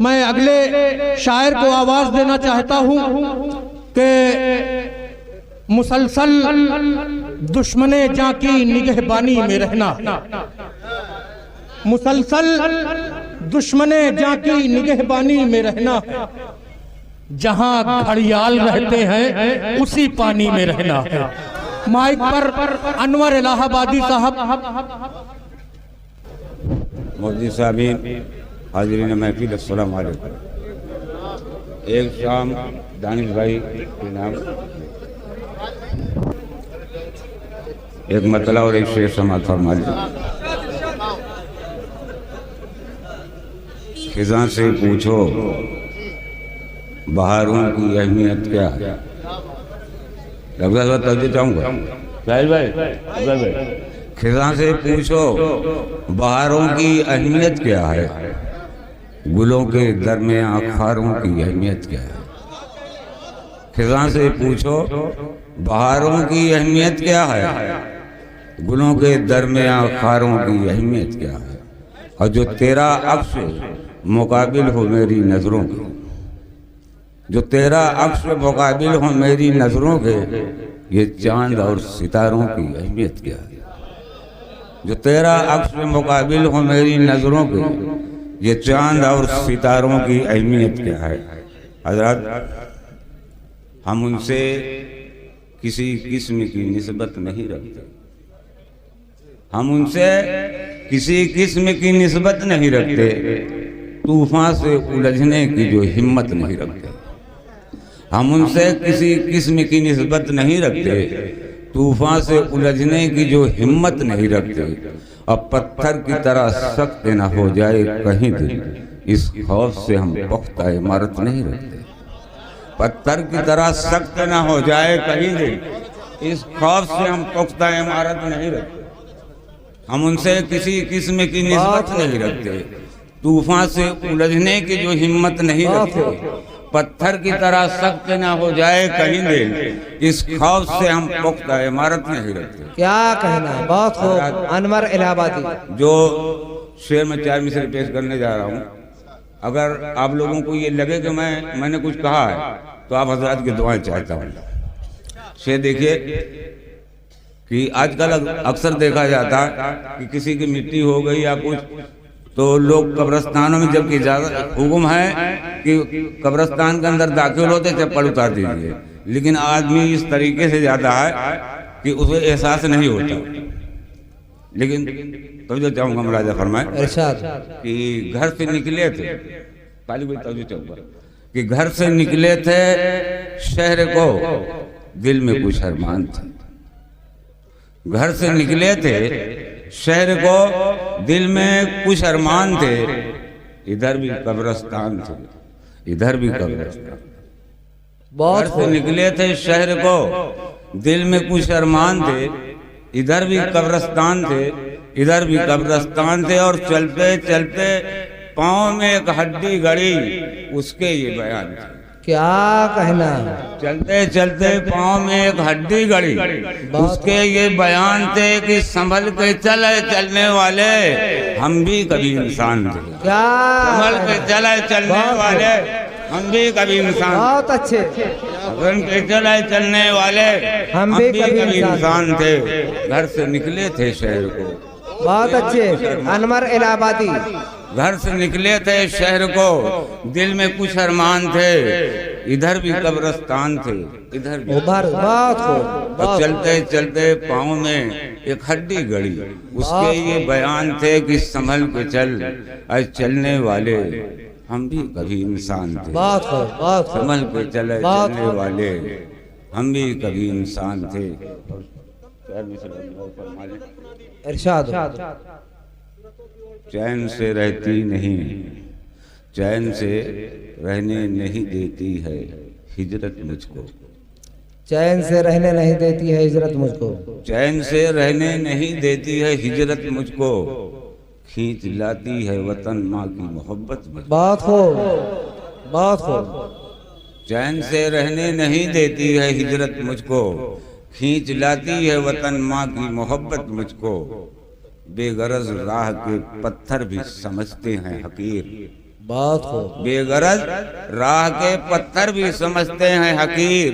मैं अगले शायर को आवाज देना चाहता हूं कि मुसलसल दुश्मने जां की निगहबानी में रहना, मुसलसल दुश्मने जां की निगहबानी में रहना, जहां घड़ियाल रहते हैं उसी पानी में रहना है। माइक पर अनवर इलाहाबादी साहब। मोदी साहबीन, हाजिरीन महफिल, अस्सलाम वालेकुम। एक शाम दानिश भाई के नाम एक मतला और एक शेर समाज फरमा लीजिए। खिज़ां से पूछो बहारों की अहमियत क्या है। तवज्जो चाहूँगा भाई। खिज़ां से पूछो बहारों की अहमियत क्या है, गुलों के दरमियां खारों की अहमियत क्या है। खिज़ां से पूछो बहारों की अहमियत क्या है, गुलों के दरमियां खारों की अहमियत क्या है। और जो तेरा अक्स मुकाबिल हो मेरी नज़रों के, जो तेरा अक्स मुकाबिल हो मेरी नज़रों के, ये चांद और सितारों की अहमियत क्या है। जो तेरा अक्स मुकाबिल हो मेरी नज़रों के, ये चांद और सितारों की अहमियत क्या है। हज़रत, हम उनसे किसी किस्म की निस्बत नहीं रखते, हम उनसे किसी किस्म की निस्बत नहीं रखते, तूफान से उलझने की जो हिम्मत नहीं रखते। हम उनसे किसी किस्म की निस्बत नहीं रखते, तूफान से उलझने की जो हिम्मत नहीं रखते। अब पत्थर की तरह सख्त न हो जाए कहीं दिल, इस खौफ से हम पुख्ता इमारत नहीं रखते। पत्थर की तरह सख्त न हो जाए कहीं दिल, इस खौफ से हम पुख्ता इमारत नहीं रखते। हम उनसे किसी किस्म की निस्बत नहीं रखते, तूफान से उलझने की जो हिम्मत नहीं रखते। पत्थर की तरह सख्त न हो जाए कहीं दिल, इस खौफ से हम पुख्ता इमारत नहीं रखते। क्या कहना, बहुत खूब। अनवर इलाहाबादी। जो शेर में 4 मिसरे पेश करने जा रहा हूँ, अगर आप लोगों को ये लगे कि मैंने कुछ कहा है तो आप हजरात की दुआएं चाहता हूँ। शेर देखिए कि आजकल अक्सर देखा जाता है कि किसी की मिट्टी हो गई या कुछ, तो लोग कब्रिस्तानों में, जबकि इजाजत हुक्म है कि कब्रिस्तान के अंदर दाखिल होते चप्पल उतार दीजिए, लेकिन आदमी इस तरीके से जाता है कि उसे एहसास नहीं होता। लेकिन तवज्जो चाहूँगा, मुलाजा फरमाए कि घर से निकले थे, तवज्जो चाहूँगा कि घर से निकले थे शहर को, दिल में कुछ अरमान थे। घर से निकले थे शहर को, दिल में कुछ अरमान थे। इधर भी कब्रिस्तान थे, इधर भी कब्रिस्तान। घर से निकले थे शहर को, दिल में कुछ अरमान थे। इधर भी कब्रिस्तान थे, इधर भी कब्रिस्तान थे। और चलते चलते पाँव में एक हड्डी गड़ी, उसके ये बयान थे। क्या कहना, चलते चलते पाँव में एक हड्डी गड़ी, उसके ये बयान थे कि संभल के चले चलने वाले, हम भी कभी इंसान थे। क्या संभल के चले चलने वाले, हम भी कभी इंसान। बहुत अच्छे। संभल के चले चलने वाले, हम भी कभी इंसान थे। घर से निकले थे शहर को। बहुत अच्छे। अनवर इलाहाबादी। घर से निकले थे शहर को, दिल में कुछ अरमान थे। इधर भी कब्रिस्तान थे, इधर भी। और चलते चलते पाँव में एक हड्डी गड़ी, उसके ये बयान थे कि संभल के चल, आज चलने वाले हम भी कभी इंसान थे। संभल के चले चलने वाले, हम भी कभी इंसान थे। इरशाद। चैन से रहती नहीं, चैन से रहने नहीं देती है हिजरत मुझको। चैन से रहने नहीं देती है हिजरत मुझको। चैन से रहने नहीं देती है हिजरत मुझको, खींच लाती है वतन माँ की मोहब्बत मुझको। बहुत खूब, बहुत खूब। चैन से रहने नहीं देती है हिजरत मुझको, खींच लाती है वतन माँ की मोहब्बत मुझको। बेगरज राह के पत्थर भी समझते हैं हकीर, बहुत खूब। बेगरज राह के पत्थर भी समझते हैं हकीर,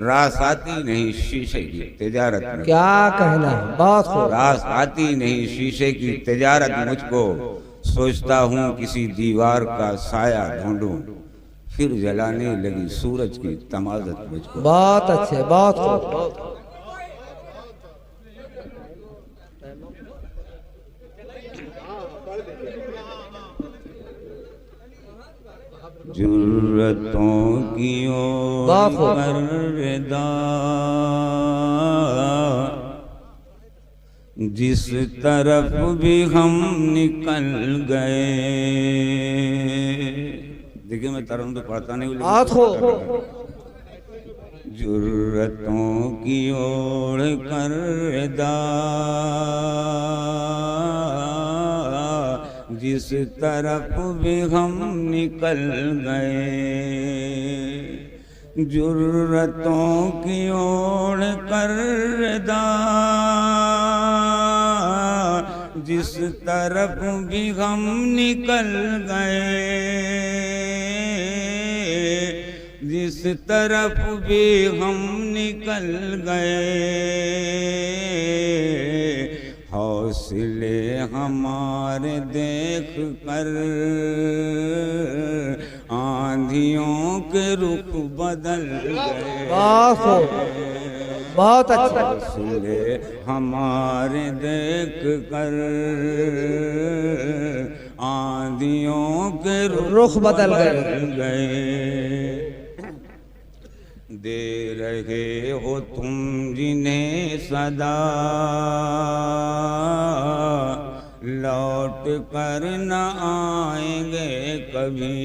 रासाती नहीं शीशे की तिजारत में। क्या कहना है, बहुत खूब। रासाती नहीं शीशे की तिजारत मुझको, सोचता हूँ किसी दीवार का साया ढूंढूं, फिर जलाने लगी सूरज की तमाजत मुझको। बहुत अच्छे, बहुत खूब। जुर्रतों की ओर करदा जिस तरफ भी हम निकल गए। देखिए मैं तरन तो पढ़ता नहीं, बहुत खूब। जुर्रतों की ओर करदा जिस तरफ भी हम निकल गए, जुर्रतों की ओर करदा जिस तरफ भी हम निकल गए, जिस तरफ भी हम निकल गए, हौसले हमारे देख कर आंधियों के रुख बदल गए। बहुत खूब, बहुत अच्छा। हौसले हमारे देख कर आंधियों के रुख बदल गए। दे रहे हो तुम जिन्हें सदा, लौट कर न आएंगे कभी।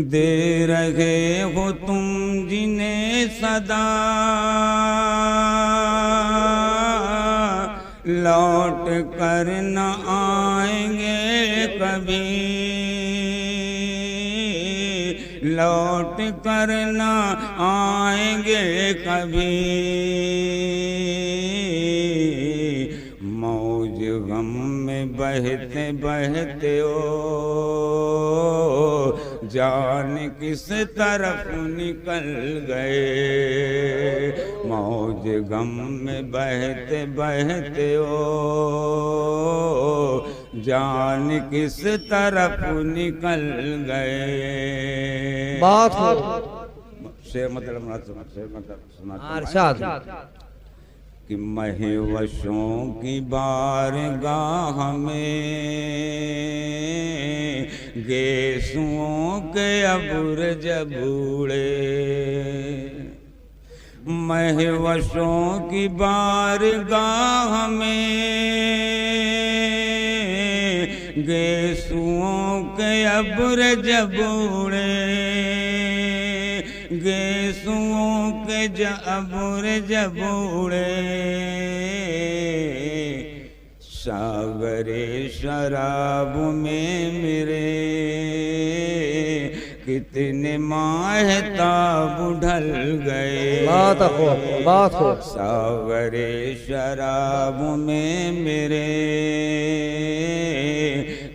दे रहे हो तुम जिन्हें सदा, लौट कर न आएंगे कभी, लौट कर न आएंगे कभी। मौज गम में बहते बहते ओ जान किस तरफ निकल गए। मौज गम में बहते बहते ओ जान किस तरफ निकल गए। बहुत खूब। शेर मतलब सुना अरशाद कि महवशों की बारगाह में गेसुओं के अबुर जबूड़े। महवशों की बारगाह में गेसुओं के अबुर जबूड़े, गेसुओं के अबुर जबूड़े। सागरे शराब में मेरे कितने माहताब ढल गए। बहुत खूब, बहुत खूब। सागरे शराब में मेरे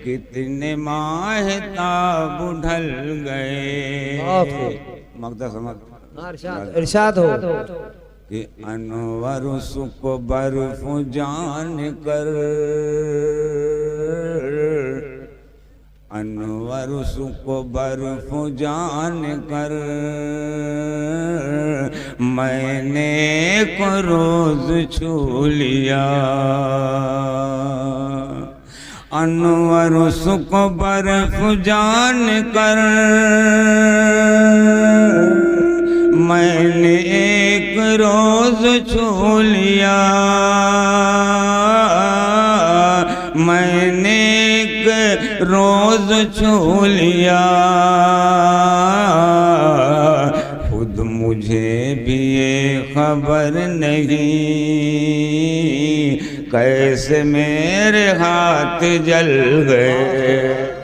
कितने माहताब ढल गए। बहुत खूब। मकदा समझ इरशाद हो कि अनवर सुख बर्फ जान कर, अनवर सुख बर्फ जान कर मैंने एक रोज छू लिया। अनवर सुख बर्फ जान कर मैंने एक रोज छू लिया। मैंने एक रोज छू लिया। खुद मुझे भी ये खबर नहीं कैसे मेरे हाथ जल गए।